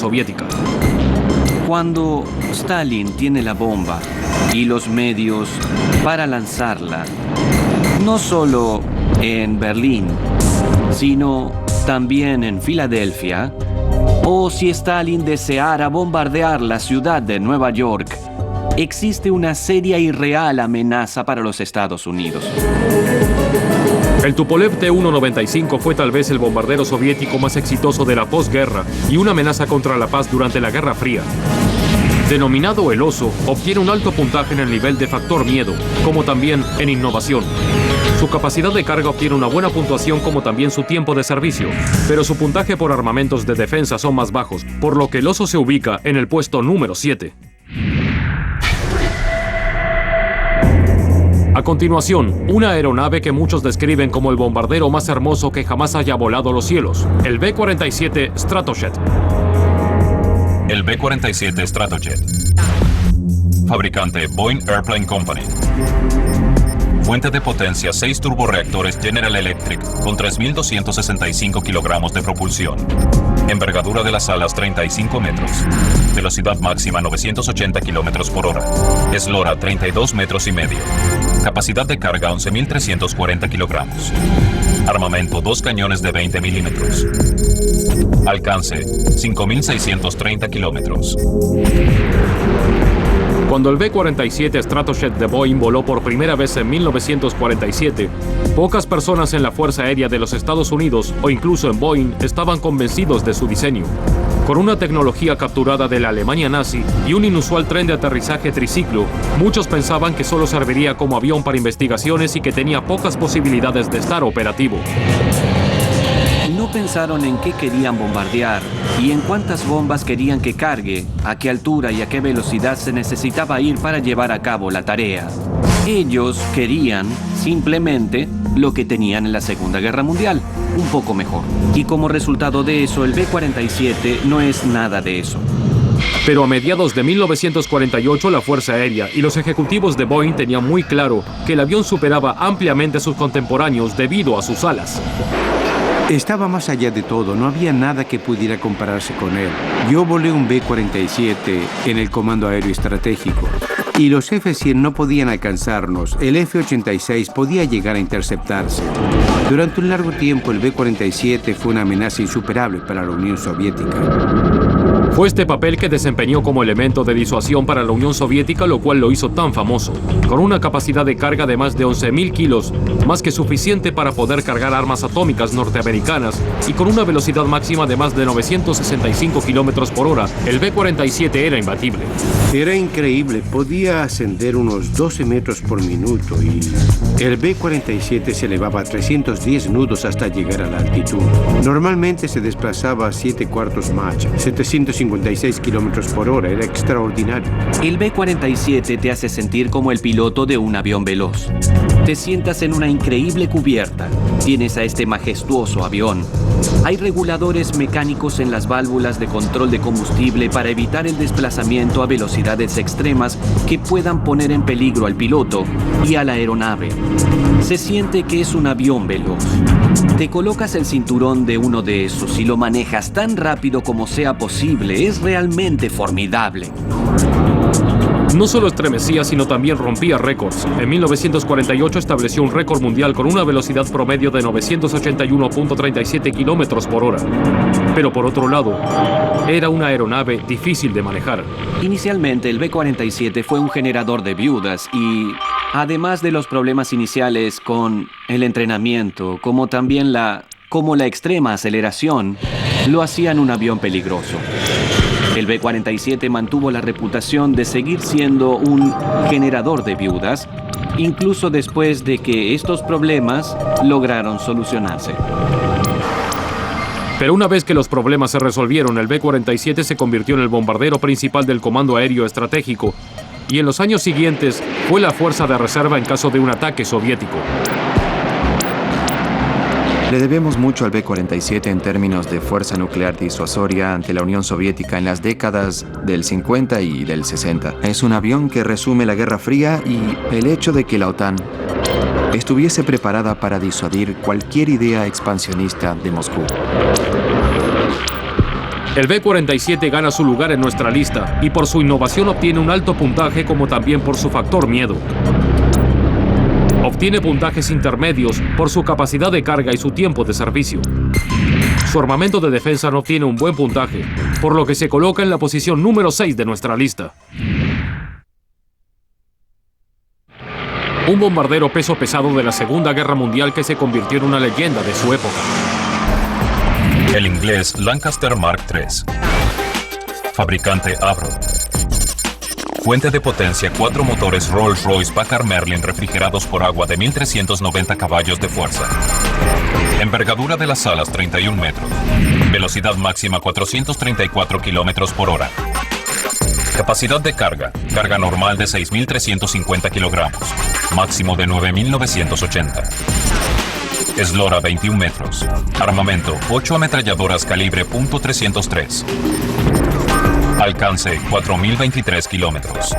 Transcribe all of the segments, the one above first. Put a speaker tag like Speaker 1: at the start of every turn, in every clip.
Speaker 1: Soviética.
Speaker 2: Cuando Stalin tiene la bomba y los medios para lanzarla, no solo en Berlín, sino también en Filadelfia, o si Stalin deseara bombardear la ciudad de Nueva York, existe una seria y real amenaza para los Estados Unidos.
Speaker 1: El Tupolev Tu-195 fue tal vez el bombardero soviético más exitoso de la posguerra y una amenaza contra la paz durante la Guerra Fría. Denominado el Oso, obtiene un alto puntaje en el nivel de factor miedo, como también en innovación. Su capacidad de carga obtiene una buena puntuación como también su tiempo de servicio, pero su puntaje por armamentos de defensa son más bajos, por lo que el Oso se ubica en el puesto número 7. A continuación, una aeronave que muchos describen como el bombardero más hermoso que jamás haya volado los cielos, el B-47 Stratojet.
Speaker 3: El B-47 Stratojet. Fabricante Boeing Airplane Company. Fuente de potencia 6 turborreactores General Electric con 3.265 kilogramos de propulsión. Envergadura de las alas 35 metros. Velocidad máxima 980 kilómetros por hora. Eslora 32 metros y medio. Capacidad de carga 11.340 kilogramos. Armamento 2 cañones de 20 milímetros. Alcance 5.630 kilómetros.
Speaker 1: Cuando el B-47 Stratojet de Boeing voló por primera vez en 1947, pocas personas en la Fuerza Aérea de los Estados Unidos o incluso en Boeing estaban convencidos de su diseño. Con una tecnología capturada de la Alemania nazi y un inusual tren de aterrizaje triciclo, muchos pensaban que solo serviría como avión para investigaciones y que tenía pocas posibilidades de estar operativo.
Speaker 2: No pensaron en qué querían bombardear y en cuántas bombas querían que cargue, a qué altura y a qué velocidad se necesitaba ir para llevar a cabo la tarea. Ellos querían, simplemente, lo que tenían en la Segunda Guerra Mundial, un poco mejor. Y como resultado de eso, el B-47 no es nada de eso.
Speaker 1: Pero a mediados de 1948, la Fuerza Aérea y los ejecutivos de Boeing tenían muy claro que el avión superaba ampliamente a sus contemporáneos debido a sus alas.
Speaker 4: Estaba más allá de todo, no había nada que pudiera compararse con él. Yo volé un B-47 en el Comando Aéreo Estratégico y los F-100 no podían alcanzarnos. El F-86 podía llegar a interceptarse. Durante un largo tiempo, el B-47 fue una amenaza insuperable para la Unión Soviética.
Speaker 1: Fue este papel que desempeñó como elemento de disuasión para la Unión Soviética, lo cual lo hizo tan famoso. Con una capacidad de carga de más de 11.000 kilos, más que suficiente para poder cargar armas atómicas norteamericanas, y con una velocidad máxima de más de 965 kilómetros por hora, el B-47 era imbatible.
Speaker 4: Era increíble, podía ascender unos 12 metros por minuto y el B-47 se elevaba a 310 nudos hasta llegar a la altitud. Normalmente se desplazaba a 7/4 Mach, 756 kilómetros por hora, era extraordinario.
Speaker 2: El B-47 te hace sentir como el piloto de un avión veloz. Te sientas en una increíble cubierta, tienes a este majestuoso avión. Hay reguladores mecánicos en las válvulas de control de combustible para evitar el desplazamiento a velocidades extremas que puedan poner en peligro al piloto y a la aeronave. Se siente que es un avión veloz. Te colocas el cinturón de uno de esos y lo manejas tan rápido como sea posible. Es realmente formidable.
Speaker 1: No solo estremecía, sino también rompía récords. En 1948 estableció un récord mundial con una velocidad promedio de 981.37 kilómetros por hora. Pero por otro lado, era una aeronave difícil de manejar.
Speaker 2: Inicialmente, el B-47 fue un generador de viudas y, además de los problemas iniciales con el entrenamiento, como también la extrema aceleración, lo hacían un avión peligroso. El B-47 mantuvo la reputación de seguir siendo un generador de viudas, incluso después de que estos problemas lograron solucionarse.
Speaker 1: Pero una vez que los problemas se resolvieron, el B-47 se convirtió en el bombardero principal del Comando Aéreo Estratégico y en los años siguientes fue la fuerza de reserva en caso de un ataque soviético.
Speaker 5: Le debemos mucho al B-47 en términos de fuerza nuclear disuasoria ante la Unión Soviética en las décadas del 50 y del 60. Es un avión que resume la Guerra Fría y el hecho de que la OTAN estuviese preparada para disuadir cualquier idea expansionista de Moscú.
Speaker 1: El B-47 gana su lugar en nuestra lista y por su innovación obtiene un alto puntaje como también por su factor miedo. Obtiene puntajes intermedios por su capacidad de carga y su tiempo de servicio. Su armamento de defensa no tiene un buen puntaje, por lo que se coloca en la posición número 6 de nuestra lista. Un bombardero peso pesado de la Segunda Guerra Mundial que se convirtió en una leyenda de su época.
Speaker 3: El inglés Lancaster Mark III. Fabricante Avro. Fuente de potencia 4 motores Rolls-Royce Packard Merlin refrigerados por agua de 1390 caballos de fuerza. Envergadura de las alas 31 metros. Velocidad máxima 434 kilómetros por hora. Capacidad de carga. Carga normal de 6.350 kilogramos. Máximo de 9.980. Eslora 21 metros. Armamento 8 ametralladoras calibre .303. Alcance 4.023 kilómetros.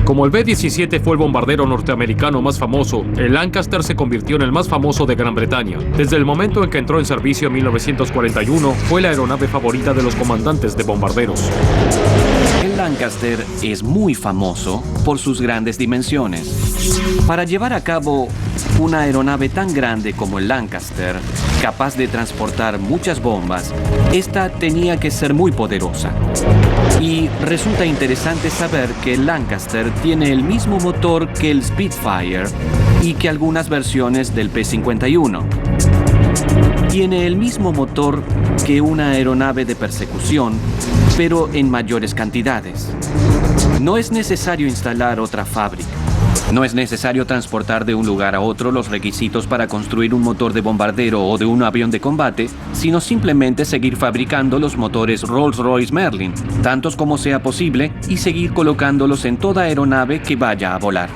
Speaker 1: Como el B-17 fue el bombardero norteamericano más famoso, el Lancaster se convirtió en el más famoso de Gran Bretaña. Desde el momento en que entró en servicio en 1941, fue la aeronave favorita de los comandantes de bombarderos.
Speaker 2: El Lancaster es muy famoso por sus grandes dimensiones. Para llevar a cabo una aeronave tan grande como el Lancaster, capaz de transportar muchas bombas, esta tenía que ser muy poderosa. Y resulta interesante saber que el Lancaster tiene el mismo motor que el Spitfire y que algunas versiones del P-51. Tiene el mismo motor que una aeronave de persecución, pero en mayores cantidades. No es necesario instalar otra fábrica. No es necesario transportar de un lugar a otro los requisitos para construir un motor de bombardero o de un avión de combate, sino simplemente seguir fabricando los motores Rolls-Royce Merlin, tantos como sea posible, y seguir colocándolos en toda aeronave que vaya a volar.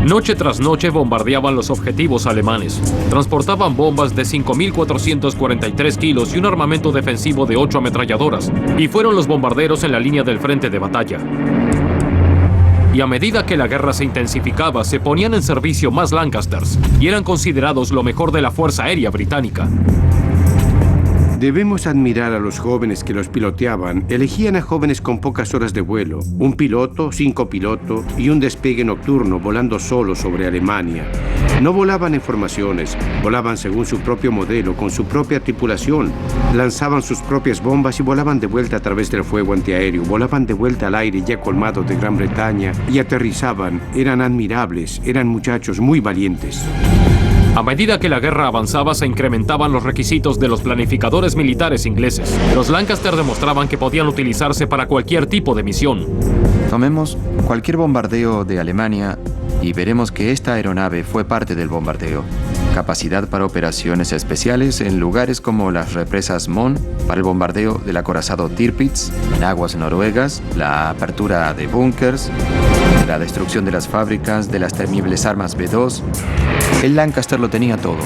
Speaker 1: Noche tras noche bombardeaban los objetivos alemanes. Transportaban bombas de 5.443 kilos y un armamento defensivo de 8 ametralladoras, y fueron los bombarderos en la línea del frente de batalla. Y a medida que la guerra se intensificaba, se ponían en servicio más Lancasters, y eran considerados lo mejor de la Fuerza Aérea Británica.
Speaker 4: Debemos admirar a los jóvenes que los piloteaban. Elegían a jóvenes con pocas horas de vuelo, un piloto, 5 copilotos y un despegue nocturno volando solo sobre Alemania. No volaban en formaciones, volaban según su propio modelo, con su propia tripulación. Lanzaban sus propias bombas y volaban de vuelta a través del fuego antiaéreo. Volaban de vuelta al aire ya colmado de Gran Bretaña y aterrizaban. Eran admirables, eran muchachos muy valientes.
Speaker 1: A medida que la guerra avanzaba, se incrementaban los requisitos de los planificadores militares ingleses. Los Lancaster demostraban que podían utilizarse para cualquier tipo de misión.
Speaker 5: Tomemos cualquier bombardeo de Alemania y veremos que esta aeronave fue parte del bombardeo. Capacidad para operaciones especiales en lugares como las represas Mon, para el bombardeo del acorazado Tirpitz, en aguas noruegas, la apertura de búnkers, la destrucción de las fábricas, de las temibles armas B-2. El Lancaster lo tenía todo.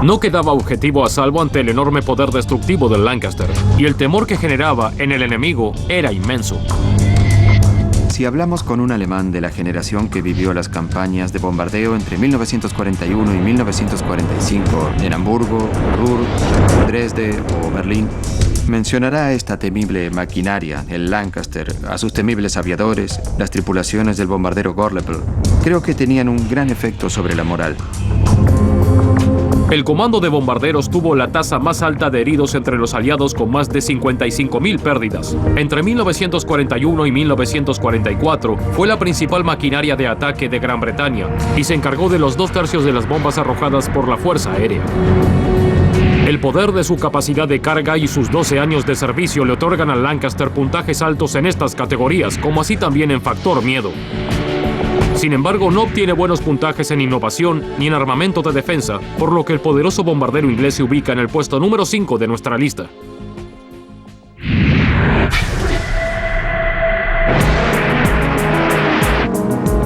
Speaker 1: No quedaba objetivo a salvo ante el enorme poder destructivo del Lancaster, y el temor que generaba en el enemigo era inmenso.
Speaker 5: Si hablamos con un alemán de la generación que vivió las campañas de bombardeo entre 1941 y 1945 en Hamburgo, Ruhr, Dresde o Berlín, mencionará esta temible maquinaria, el Lancaster, a sus temibles aviadores, las tripulaciones del bombardero Gorlebel. Creo que tenían un gran efecto sobre la moral.
Speaker 1: El comando de bombarderos tuvo la tasa más alta de heridos entre los aliados, con más de 55.000 pérdidas. Entre 1941 y 1944 fue la principal maquinaria de ataque de Gran Bretaña y se encargó de los 2/3 de las bombas arrojadas por la Fuerza Aérea. El poder de su capacidad de carga y sus 12 años de servicio le otorgan al Lancaster puntajes altos en estas categorías, como así también en factor miedo. Sin embargo, no obtiene buenos puntajes en innovación ni en armamento de defensa, por lo que el poderoso bombardero inglés se ubica en el puesto número 5 de nuestra lista.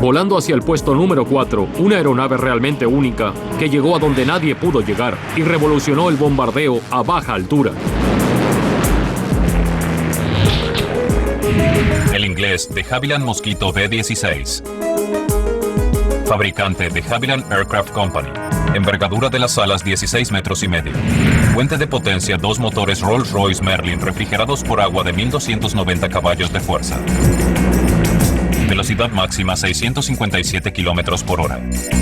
Speaker 1: Volando hacia el puesto número 4, una aeronave realmente única que llegó a donde nadie pudo llegar y revolucionó el bombardeo a baja altura.
Speaker 3: El inglés de Havilland Mosquito B-16. Fabricante de Havilland Aircraft Company. Envergadura de las alas 16 metros y medio. Fuente de potencia 2 motores Rolls-Royce Merlin refrigerados por agua de 1290 caballos de fuerza. Velocidad máxima 657 kilómetros por hora.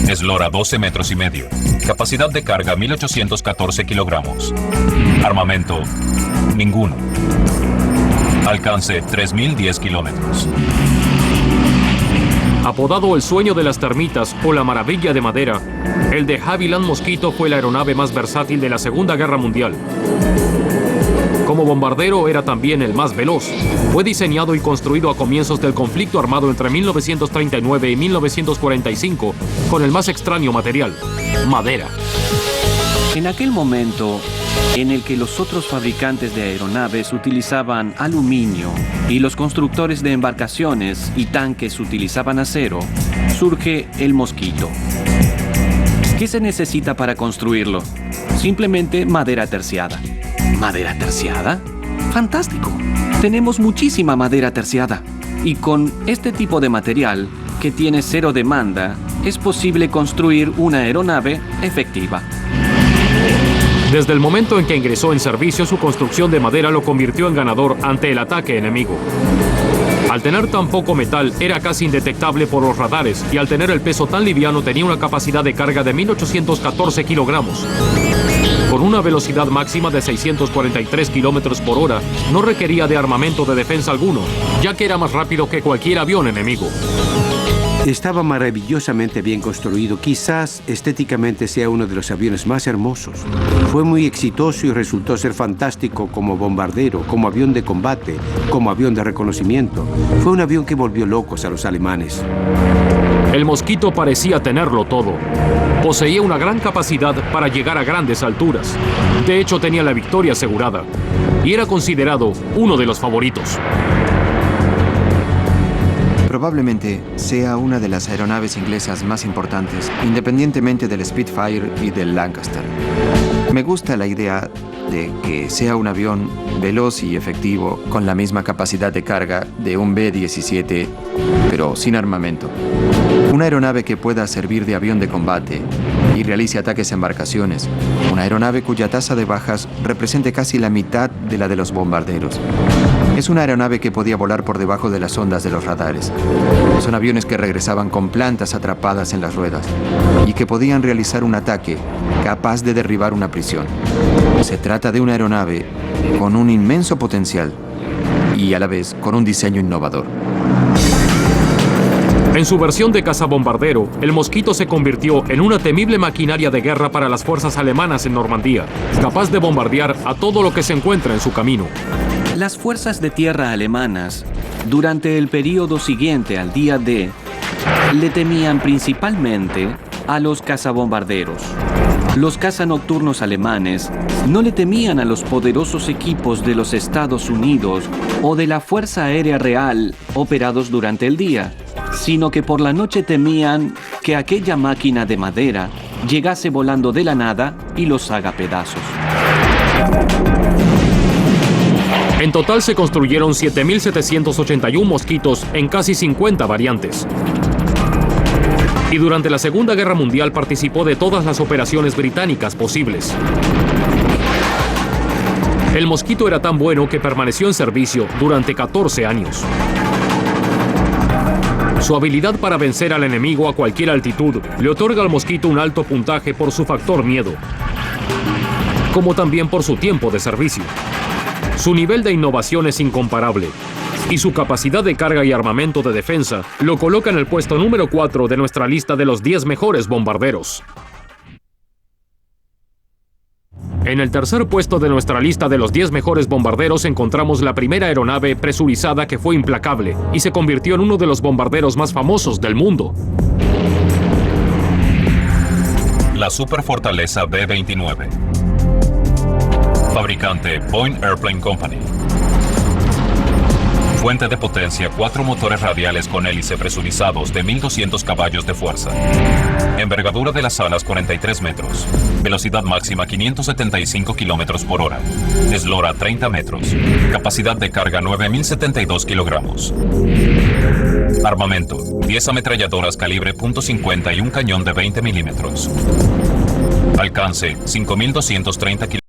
Speaker 3: Eslora 12 metros y medio. Capacidad de carga 1814 kilogramos. Armamento: ninguno. Alcance 3010 kilómetros.
Speaker 1: Apodado el sueño de las termitas o la maravilla de madera, el de Havilland Mosquito fue la aeronave más versátil de la Segunda Guerra Mundial. Como bombardero era también el más veloz. Fue diseñado y construido a comienzos del conflicto armado entre 1939 y 1945 con el más extraño material: madera.
Speaker 2: En aquel momento en el que los otros fabricantes de aeronaves utilizaban aluminio y los constructores de embarcaciones y tanques utilizaban acero, surge el Mosquito. ¿Qué se necesita para construirlo? Simplemente madera terciada. ¿Madera terciada? ¡Fantástico! Tenemos muchísima madera terciada. Y con este tipo de material, que tiene cero demanda, es posible construir una aeronave efectiva.
Speaker 1: Desde el momento en que ingresó en servicio, su construcción de madera lo convirtió en ganador ante el ataque enemigo. Al tener tan poco metal, era casi indetectable por los radares, y al tener el peso tan liviano tenía una capacidad de carga de 1814 kilogramos. Con una velocidad máxima de 643 kilómetros por hora, no requería de armamento de defensa alguno, ya que era más rápido que cualquier avión enemigo.
Speaker 4: Estaba maravillosamente bien construido. Quizás estéticamente sea uno de los aviones más hermosos. Fue muy exitoso y resultó ser fantástico como bombardero, como avión de combate, como avión de reconocimiento. Fue un avión que volvió locos a los alemanes.
Speaker 1: El Mosquito parecía tenerlo todo. Poseía una gran capacidad para llegar a grandes alturas. De hecho, tenía la victoria asegurada y era considerado uno de los favoritos.
Speaker 5: Probablemente sea una de las aeronaves inglesas más importantes, independientemente del Spitfire y del Lancaster. Me gusta la idea de que sea un avión veloz y efectivo con la misma capacidad de carga de un B-17, pero sin armamento. Una aeronave que pueda servir de avión de combate y realice ataques a embarcaciones. Una aeronave cuya tasa de bajas represente casi la mitad de la de los bombarderos. Es una aeronave que podía volar por debajo de las ondas de los radares. Son aviones que regresaban con plantas atrapadas en las ruedas y que podían realizar un ataque capaz de derribar una prisión. Se trata de una aeronave con un inmenso potencial y a la vez con un diseño innovador.
Speaker 1: En su versión de cazabombardero, el Mosquito se convirtió en una temible maquinaria de guerra para las fuerzas alemanas en Normandía, capaz de bombardear a todo lo que se encuentra en su camino.
Speaker 2: Las fuerzas de tierra alemanas, durante el período siguiente al día D, le temían principalmente a los cazabombarderos. Los cazanocturnos alemanes no le temían a los poderosos equipos de los Estados Unidos o de la Fuerza Aérea Real operados durante el día, sino que por la noche temían que aquella máquina de madera llegase volando de la nada y los haga pedazos.
Speaker 1: En total se construyeron 7.781 Mosquitos en casi 50 variantes. Y durante la Segunda Guerra Mundial participó de todas las operaciones británicas posibles. El Mosquito era tan bueno que permaneció en servicio durante 14 años. Su habilidad para vencer al enemigo a cualquier altitud le otorga al Mosquito un alto puntaje por su factor miedo, como también por su tiempo de servicio. Su nivel de innovación es incomparable, y su capacidad de carga y armamento de defensa lo coloca en el puesto número 4 de nuestra lista de los 10 mejores bombarderos. En el tercer puesto de nuestra lista de los 10 mejores bombarderos encontramos la primera aeronave presurizada que fue implacable y se convirtió en uno de los bombarderos más famosos del mundo.
Speaker 3: La Superfortaleza B-29. Fabricante Boeing Airplane Company. Fuente de potencia 4 motores radiales con hélice presurizados de 1200 caballos de fuerza. Envergadura de las alas 43 metros. Velocidad máxima 575 kilómetros por hora. Eslora 30 metros. Capacidad de carga 9072 kilogramos. Armamento: 10 ametralladoras calibre .50 y un cañón de 20 milímetros. Alcance 5.230 kilómetros.